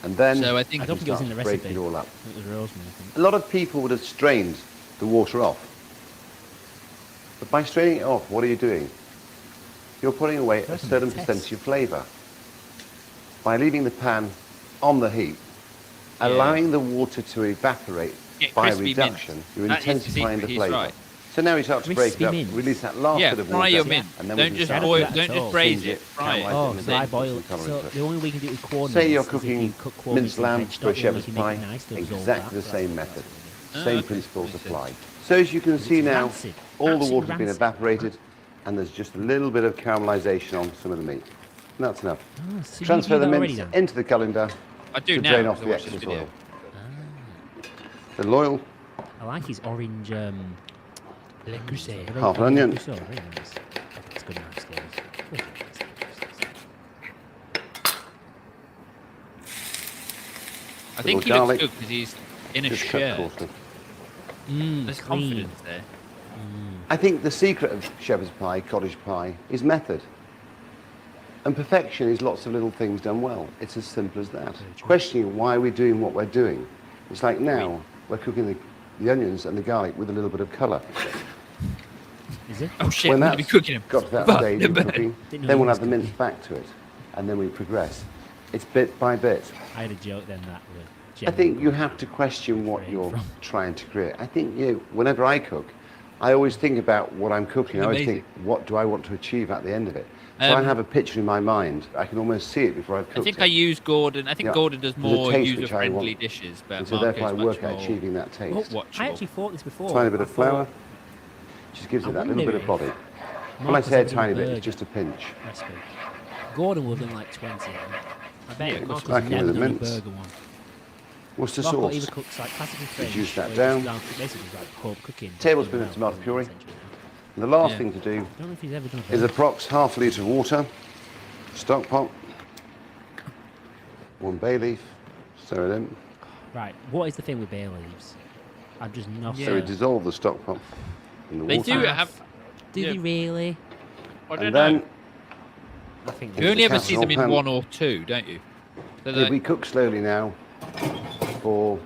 And then So I think- I don't think it was in the recipe. break it all up. It was rosemary, I think. A lot of people would have strained the water off. But by straining it off, what are you doing? You're putting away a Doesn't certain it test? percentage of flavour. By leaving the pan on the heat, Yeah. allowing the water to evaporate Get by crispy reduction, mince. you're That is the intensifying the secret, he's flavour. right. So now we start to break it Crispy up, mince. release that last Yeah, bit of fry water, your mince. and then we Don't can just start boil. that Don't at just all. braise Singe it. it, Fry it. caramelize Oh, and so then I put boil. some colour So into it. the only way you can do it with corn Say mince you're is if you cooking cook corn minced mince in lamb veg for a stock, you shepherd's can make pie, it nice to absorb exactly that. the same That's method. what Same okay. principles Makes sense. apply. So as you can see now, rancid. all the Absolutely water's been rancid. evaporated and there's just a little bit of caramelisation on some of the meat. And that's enough. Oh, so you Transfer do the that already mince then? into the colander I do to now. drain because off I the watched this excess video. oil. The loyal, I like his orange. Le Creuset. Half an onion. Very nice. It's good knife skills. Very nice. I think he Little looks garlic. good because he's in a just cut shirt. coarsely. There's clean. confidence there. I think the secret of shepherd's pie, cottage pie, is method. And perfection is lots of little things done well. It's as simple as that. Questioning why we're doing what we're doing. It's like now, we're cooking the onions and the garlic with a little bit of colour. Is it? Oh shit, When we're going to be that's cooking him. got to that Fuck, stage of but- cooking, Didn't know then he we'll was have the mince cooking. back to it. And then we progress. It's bit by bit. I had a joke then that. I think you have to question what you're trying to create. I think whenever I cook, I always think about what I'm cooking. I always Amazing. think, what do I want to achieve at the end of it? So I have a picture in my mind. I can almost see it before I've cooked I think it. I use Gordon. I think Yeah. Gordon does There's a more taste which I user-friendly want. dishes, but And so Marco's therefore I much work at more achieving that taste. watchable. I actually thought this before. Tiny bit I of flour, thought just gives I it that little wonder bit of if body. When I Marcus say a had done tiny bit, burger it's just a pinch. recipe. Gordon would have done like 20. I bet Yeah, Marcus cracking never with the done a mince. burger one. What's the Marco either sauce? cooks like classical French. Reduce that or he down. just basically like home cooking. Tablespoon of tomato puree. And the last Yeah. thing to do I don't know if he's ever done a is burger. approx half a litre of water, stock pot, 1 bay leaf, stir it in. Right, what is the thing with bay leaves? I'm just not. So we dissolve the stock pot in the They water. do have. Do yeah. they really? I don't And know. then I think You only the ever see them in casserole pan. 1 or 2, don't you? They're if like- we cook slowly now for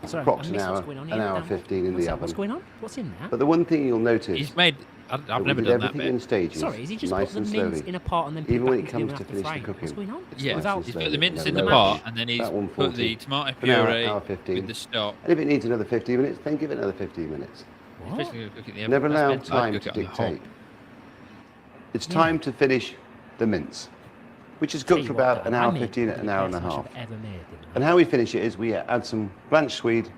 Sorry, I approx missed an what's hour, going on an here. hour Dan. 15 in What's the that? What's oven. going on? What's in there? But the one thing you'll notice He's made. I've that we never did done that everything in bit. stages, Sorry, is he just nice put the and mince slowly. in a pot and then put Even it when back it into the comes oven to after finish the frying? cooking. What's going on? It's Yeah, nice Without- and he's put slowly, the mince and in then the the pot, mash. and then he's About put 140. the tomato An hour, puree hour 15. with the stock. And if it needs another 15 minutes, then give it another 15 minutes. What? Basically gonna cook it in the oven. Never That's allow meant- I'd time cook to it on the hob. dictate. It's time to finish the mince, which is Tell cooked you for what, about Dan, an I hour made 15, probably an the hour and a best mash half. I've ever made, didn't I? And how we finish it is we add some blanched swede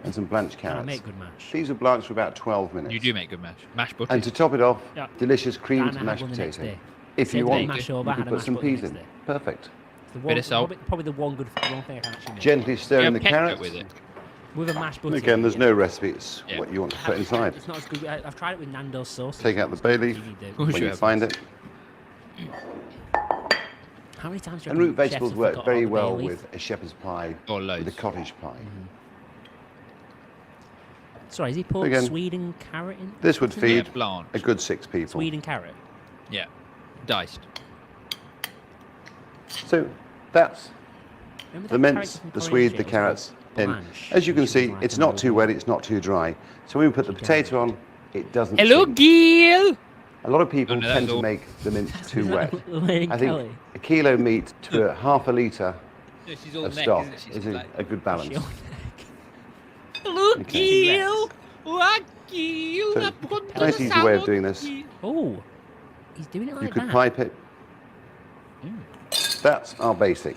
and some blanched I carrots. make good mash. These are blanched for about 12 minutes. You do make good mash. Mashed butter. And to top it off, Yeah. delicious creamed Dan, I had mashed one the next potato. day. If Same you thing, want, mash you over, I can had a put mashed some butter the peas next in. day. Perfect. The Bit of salt. Probably the one good one thing I can actually make. Gently stir in the ketchup carrots. with it. With a mashed butter. Again, there's yeah. no recipe. It's Yeah. what you want to I put haven't tried it. inside. It's not as good. I've tried it with Nando's sauce. Take out the bay leaf You do. Course when you you have. find it. How many times do you And reckon root vegetables chefs have work forgot very about the bay well leaf? with a shepherd's pie, Or with a loads. cottage pie. Sorry, has he put Again, Swede and carrot in? This would What's in there? feed Blanche. a good 6 people. Swede and carrot. Yeah. Diced. So that's Remember the that mince, character from the Coronation swede, the Street? It was carrots called in. Blanche, As you and can she was see, like it's an not old too woman. wet, it's not too dry. So when we put the potato on, it doesn't Hello, sink. Gil. A lot of people Oh, no, that's tend to all. make the mince too Is wet. that Lane I think Kelly? a kilo meat to a half a litre She's all of neck, stock isn't it? She's is like, a good balance. She'll- Hello, Okay. Gil. Oh, Gil. So, I put nice the easy way of salad doing this. Gil. Oh, he's doing it like You could that. pipe it. That's our basic.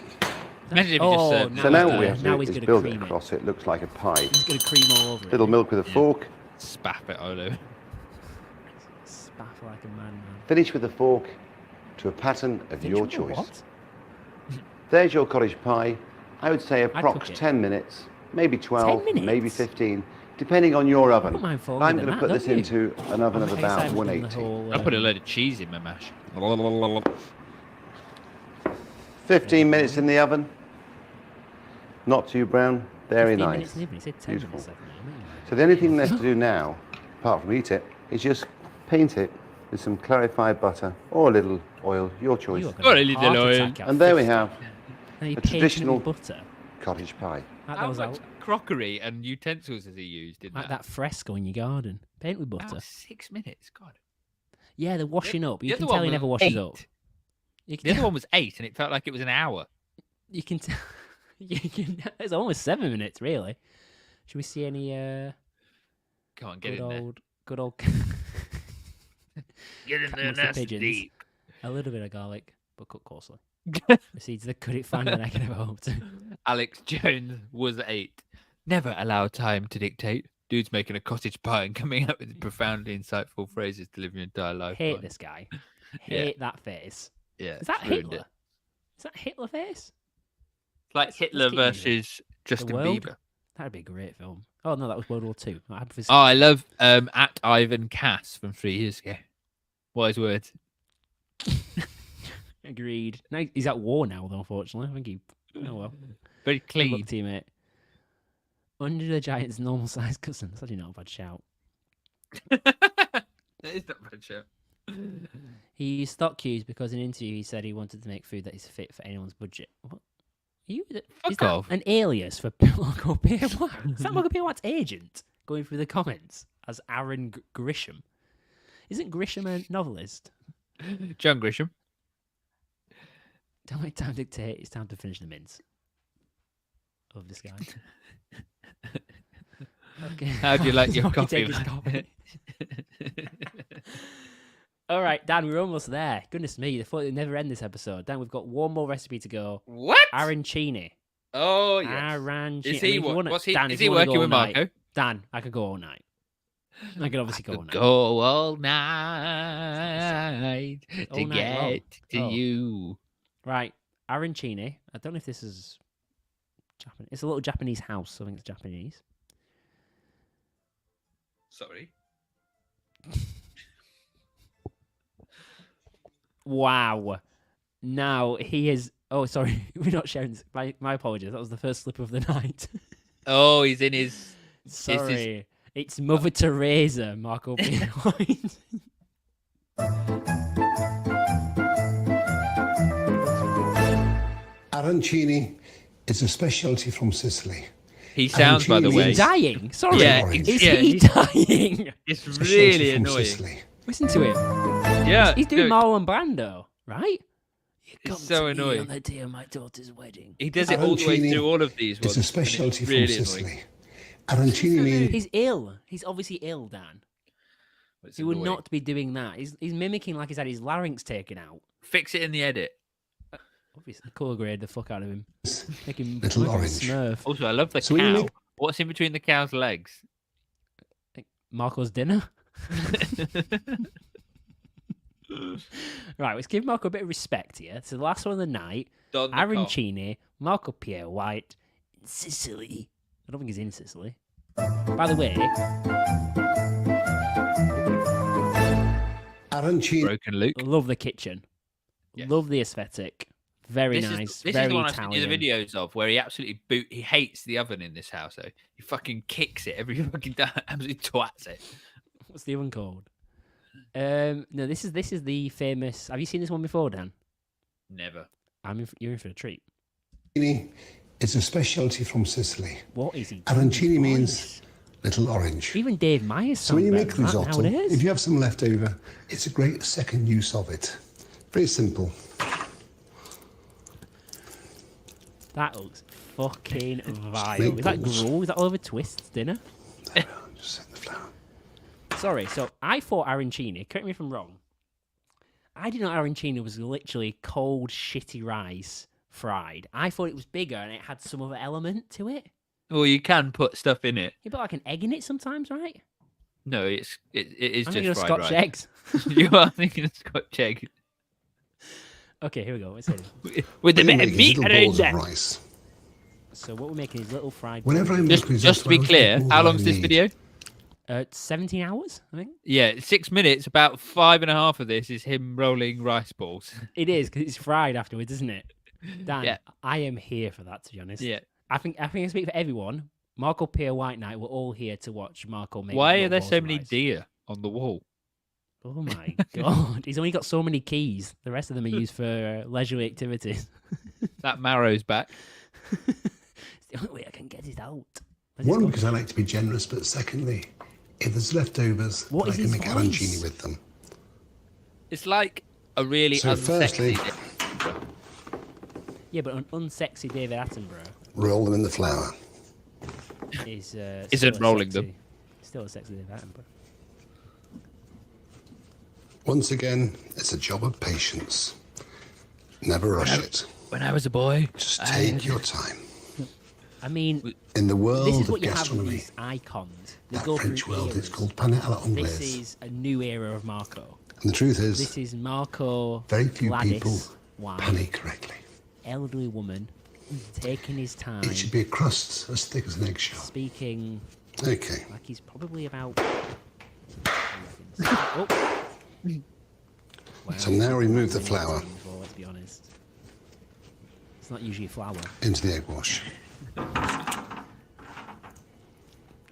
Imagine if you just Oh, served Now So he's now gonna- what we have to now do he's is gonna build it cream it. across so it looks like a pie. He's gonna cream all over it. Little milk with a fork. spap it all over. Spap feel like a madman. Finish with a fork to a pattern of Finish your with a choice. what? There's your cottage pie. I would say cook approx it. 10 minutes, maybe 12, 10 maybe minutes? 15, depending on your oven. wouldn't mind folding I'm than going to that, put this don't you? into an oven of I guess I about haven't done the 180. whole, I put a load of cheese in my mash. 15 minutes in the oven. Not too brown. Very 15 nice. minutes in the oven. He said 10 Beautiful. minutes. So the only thing left to do now, apart from eat it, is just paint it with some clarified butter or a little oil, your choice. You are Or a gonna little have a heart oil. attack at And there we 50. have And you a painted it traditional- with butter. cottage pie. That How goes much out crockery and utensils has he used in like that? that fresco in your garden. Paint with About butter. 6 minutes. God. Yeah, they're washing up. You The can other tell one he was never washes 8. up. You The can, other one was 8, and it felt like it was an hour. you can tell. It's almost 7 minutes, really. Should we see any Come on, get good in there. good old Get in there, amongst the nasty pigeons. deep. a little bit of garlic, but cooked coarsely. Proceeds the cut it finer than I could have hoped. Alex Jones was 8. Never allow time to dictate. Dude's making a cottage pie and coming up with profoundly insightful phrases to live your entire life. Hate by. this guy. Yeah. Hate that face. Yeah, Is that it's ruined Hitler? it. Is that Hitler face? It's like Hitler keep moving. versus Justin world? Bieber. That'd be a great film. Oh no, that was World War II. Oh, I love at Ivan Cass from 3 years ago. Wise words. Agreed. No, he's at war now, though. Unfortunately, I think he. Oh well. Very Good clean. luck, teammate. Under the Giants' normal-sized cousin. That's actually not a bad shout. That is not a bad show. He used stock cues because in an interview he said he wanted to make food that is fit for anyone's budget. What? Is Fuck that off. an alias for Marco Pierre White? Is that Marco Pierre White's agent going through the comments as Aaron Grisham? Isn't Grisham a novelist? John Grisham. Don't make time dictate. It's time to finish the mince. Of this guy. Okay. How do you like your Sorry, coffee? take his man? coffee. All right, Dan, we're almost there. Goodness me, I thought it'd never end this episode. Dan, we've got one more recipe to go. What? Arancini. Oh, yes. Arancini. Is I mean, he, if you wanna- what's he, Dan, is if he you wanna working go with all night- Marco? Dan, I could go all night. I could obviously go all night. Go all night to All night long. get to Oh. you. Right, arancini. I don't know if this is Japanese. It's a little Japanese house. I think it's Japanese. Sorry. Wow. Now he is. Oh, sorry. We're not sharing this. My apologies. That was the first slip of the night. Oh, he's in his. Sorry. It's Mother Teresa, Marco Pierre White. Arancini is a specialty from Sicily. He sounds, by the Arancini way. Is he dying? Sorry. Yeah, Orange. Is yeah, he he's- dying? It's Specialty really from annoying. Sicily. Listen to him. Yeah, He's doing no, Marlon Brando, right? You It's so annoying. on the day of my daughter's wedding. He does it all the way Arancini through all of these ones. It's a and specialty it's from really Sicily. Arancini means He's ill. He's obviously ill, Dan. It's He would annoying. not be doing that. He's mimicking like he's had his larynx taken out. Fix it in the edit. Obviously, colour grade the fuck out of him. Make him Little like a orange. Smurf. Also, I love the So when you cow. make- What's in between the cow's legs? Marco's dinner. Right, let's give Marco a bit of respect here. So the last one of the night, Don the cock. Arancini, Marco Pierre White, in Sicily. I don't think he's in Sicily. By the way, Arancini. Broken Luke. love the kitchen. Yes. Love the aesthetic. Very This nice. is the very one I've Italian. seen you the videos of where he absolutely he hates the oven in this house. So he fucking kicks it every fucking time, absolutely twats it. What's the one called? No, this is the famous. Have you seen this one before, Dan? Never. You're in for a treat. It's a specialty from Sicily. What is he? Arancini means little orange. Even Dave Myers. So when you make sounds better than that risotto, nowadays. if you have some left over, it's a great second use of it. Very simple. That looks fucking vile. Is that balls. gruel? Is that Oliver Twist's dinner? Just set the flour. Sorry, so I thought arancini, correct me if I'm wrong, I didn't know arancini was literally cold, shitty rice fried. I thought it was bigger and it had some other element to it. Well, you can put stuff in it. You put like an egg in it sometimes, right? No, it is I'm just thinking of fried Scotch rice. eggs. You are thinking of Scotch egg Okay, here we go. Let's hit it. with a We're bit of making meat little around balls of there. rice. So what we're making is little fried. Whenever I balls. make risotto, Just to be I clear, more how than I long's this need. video? 17 hours, I think. Yeah, 6 minutes. About 5.5 of this is him rolling rice balls. It is because it's fried afterwards, isn't it? Dan, Yeah. I am here for that. To be honest, Yeah. I think I speak for everyone. Marco, Pierre White Night, we're all here to watch Marco make. Why are little there balls so of many rice. deer on the wall? Oh my god, he's only got so many keys. The rest of them are used for leisurely activities. That marrow's back. It's the only way I can get it out. Where's One, it because I like to be generous, but secondly, if there's leftovers, What I is can his make voice? arancini with them. It's like a really So firstly- unsexy. Yeah, but an unsexy David Attenborough Roll them in the flour. is Isn't still a rolling sexy- them. Still a sexy David Attenborough. Once again, it's a job of patience. Never rush it. When I was a boy, Just I take had- your time. I mean, In the this world is of what you have with gastronomy, these icons. They that go French through world, eras. it's called pain à la This anglaise. is a new era of Marco. And the truth is, This is Marco very few Gladys people White, pan it correctly. elderly woman, taking his time, It should be a crust as thick as an eggshell. speaking Okay. like he's probably about. Oh. Wow. So now remove the That's flour painful, let's be honest. It's not usually flour. into the egg wash.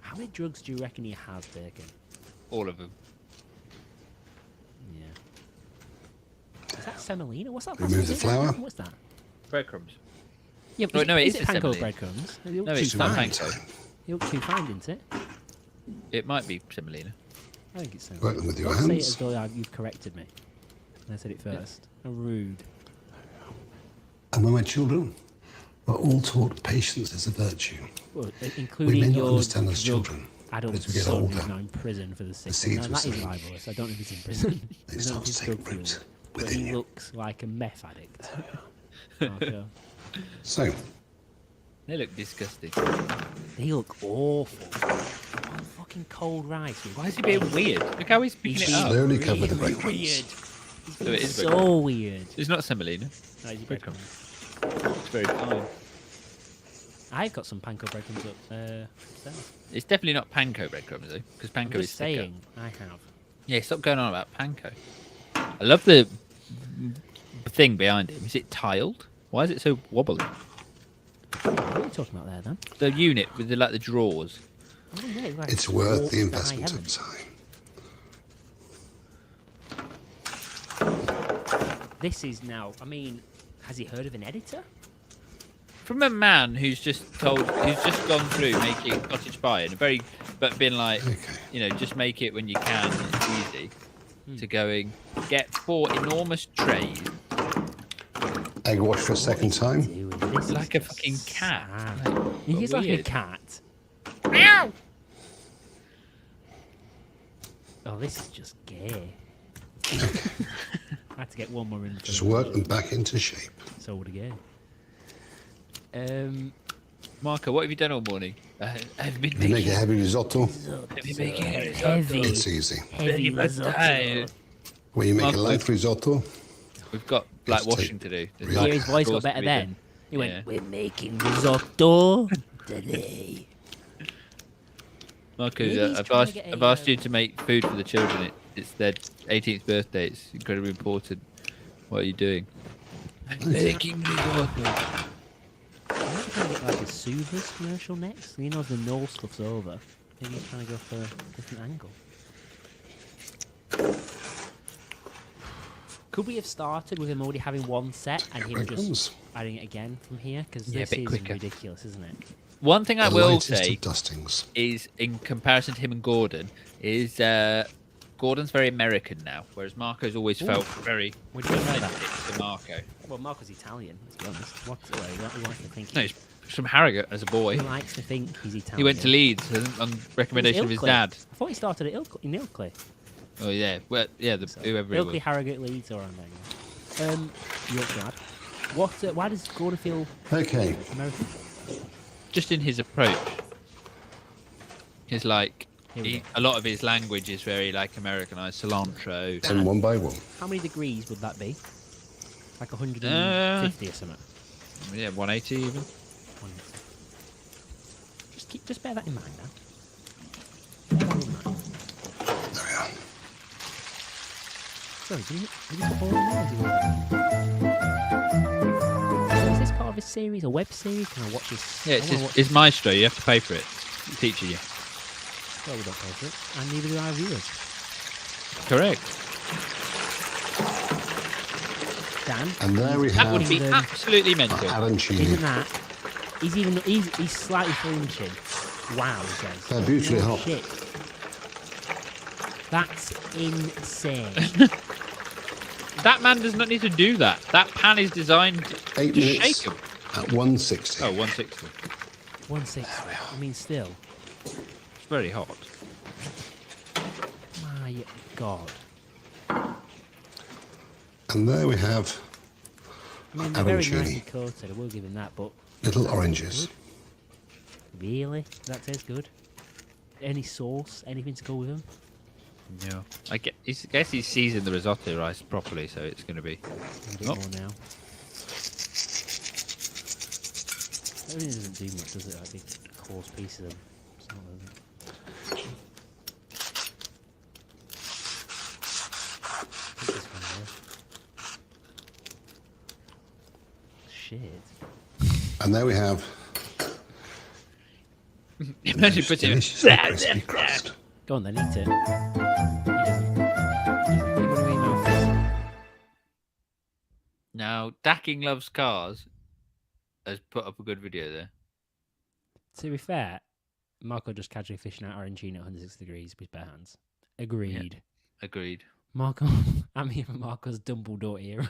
How many drugs do you reckon he has taken? all of them. Yeah. Is that semolina? What's that? Remove the flour. What's that? Breadcrumbs. Yeah, Oh, no, it is is it the panko semolina. breadcrumbs? They look No, too it's not fine. panko. They look too fine, didn't it? It might be semolina. I think it's semolina. Work them with your Don't say it hands. as though you've corrected me. I said it first. How rude. And when we're children, we're all taught patience is a virtue. Well, We including may not your understand as drug children, adult but as we get son older, who's now in prison for the seeds system. Now, will that is sink. libelous. I don't know if he's in prison. They I don't know start if he's to take drug root dealer, but within he you. looks like a meth addict. Marco. So, They look disgusting. They look awful. Oh, fucking cold rice. with Why is he being weird? Look how he's picking it He's up. slowly cover the really breadcrumbs. weird. So it is So breadcrumbs. weird. It's not semolina. No, it's Breadcrumbs. breadcrumbs. It's very fine. I've got some panko breadcrumbs upstairs. It's definitely not panko breadcrumbs though, because I'm panko is just thicker. saying, I have. Yeah, stop going on about panko. I love the thing behind him. Is it tiled? Why is it so wobbly? What are you talking about there, then? The unit with the drawers. Oh, yeah, like It's worth the high investment heaven. of time. This is now. I mean, has he heard of an editor? From a man who's just gone through making cottage pie and but been like, Okay. just make it when you can. It's easy. To going get 4 enormous trays Egg wash for a second time. Dude, this like is a fucking just cat. sad. He's like a weird. cat. Meow! Oh, this is just gay. I had to get one more in. Just work them back into shape. So would gay. Marco, what have you done all morning? I've been You make making. a heavy risotto, I've been making Heavy. it's easy. Heavy risotto. When you make a Marco. light risotto, We've got like Let's washing take- to do. There's, Yeah, Hear like, his voice got drawers to better be then. done. He went, Yeah. "We're making risotto today." Marco, Maybe he's I've trying to asked, get a, I've asked you to make food for the children. It's their 18th birthday. It's incredibly important. What are you doing? Making risotto. I'm trying to get like a Suvas commercial next. You know, the Knoll stuff's over. Maybe he's trying to go for a different angle. Could we have started with him already having one set and him breadcrumbs. just adding it again from here? Because Yeah, a this bit is quicker. ridiculous, isn't it? One thing I the will lightest say of dustings. is, in comparison to him and Gordon, is Gordon's very American now, whereas Marco's always felt very What do you mean by that? authentic to Marco. Well, Marco's Italian, let's be honest. He likes to think No, he's from Harrogate as a boy. he likes to think he's Italian. He went to Leeds on recommendation of his Ilkley. dad. I thought he started at in Ilkley. Oh yeah, well yeah, whoever it Ilkley, was. Harrogate, Leeds, or around there. Yorkshire lad. What? Why does Gordon feel Okay, American? Just in his approach. He's like, Here we go. A lot of his language is very like Americanized. Cilantro. And one by one. How many degrees would that be? Like 150 or something. Yeah, 180 even. Just bear that in mind now. Bear that in mind. There we are. Sorry, did you put all in there? Or do you want that? So is this part of a series, a web series? Can I watch this? Yeah, it's Maestro. You have to pay for it. It's teaching you. Well, we don't pay for it, and neither do our viewers. Correct. Dan, And there we That have would be absolutely mental. arancini. isn't that? He's slightly flinching. Wow, he says. They're beautifully No hot. shit. That's insane. That man does not need to do that. That pan is designed 8 to minutes shake him. at 160. Oh, 160. 160. I mean, still. It's very hot. My God. And there we have I mean, they're very arancini. nicely coated. I will give him that, but Little oranges. really, that tastes good. Any sauce, anything to go with them? Yeah. I guess he's seasoned the risotto rice properly, so it's going to be. A bit Oh. more now. Everything doesn't do much, does it? Like big coarse pieces of them. It's not, does it? Put this one there. Shit. And there we have Imagine putting delicious it. crispy crust. Go on then, eat it. You Now, Dacking Loves Cars has put up a good video there. To be fair, Marco just casually fishing out arancini at 160 degrees with bare hands. Agreed. Agreed. Marco, I'm here for Marco's Dumbledore era.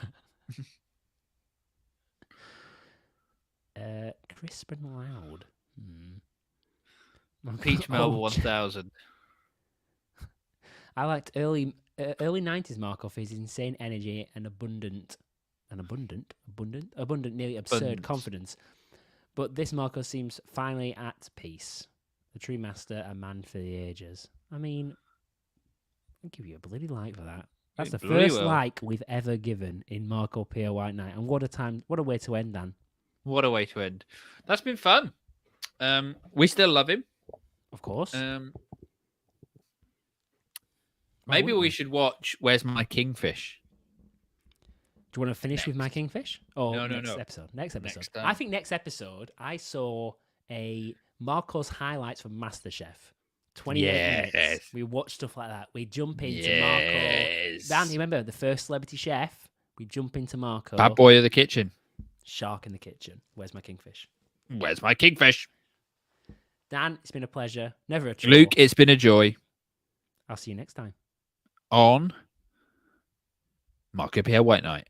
Crisp and loud. Marco- Peach Melba Oh, 1000. I liked early 90s Marco for his insane energy and abundant, nearly absurd Abundance. confidence. But this Marco seems finally at peace. A true master, a man for the ages. I mean, I'll give you a bloody like for that. That's the bloody first will. like we've ever given in Marco Pierre White Night. And what a time, what a way to end, Dan. What a way to end. That's been fun. We still love him. Of course. Maybe wouldn't we we? should watch Where's My Kingfish? Do you want to finish with my Kingfish? Or No, next no. episode? Next episode. Next time. I think next episode, I saw a Marco's highlights from MasterChef. 28 minutes. Yes. We watch stuff like that. We jump into Yes. Marco. Dan, you remember the first celebrity chef? We jump into Marco. Bad boy of the kitchen. Shark in the kitchen. Where's my Kingfish? Where's my Kingfish? Dan, it's been a pleasure. Never a chore. Luke, it's been a joy. I'll see you next time. On Marco Pierre White Night.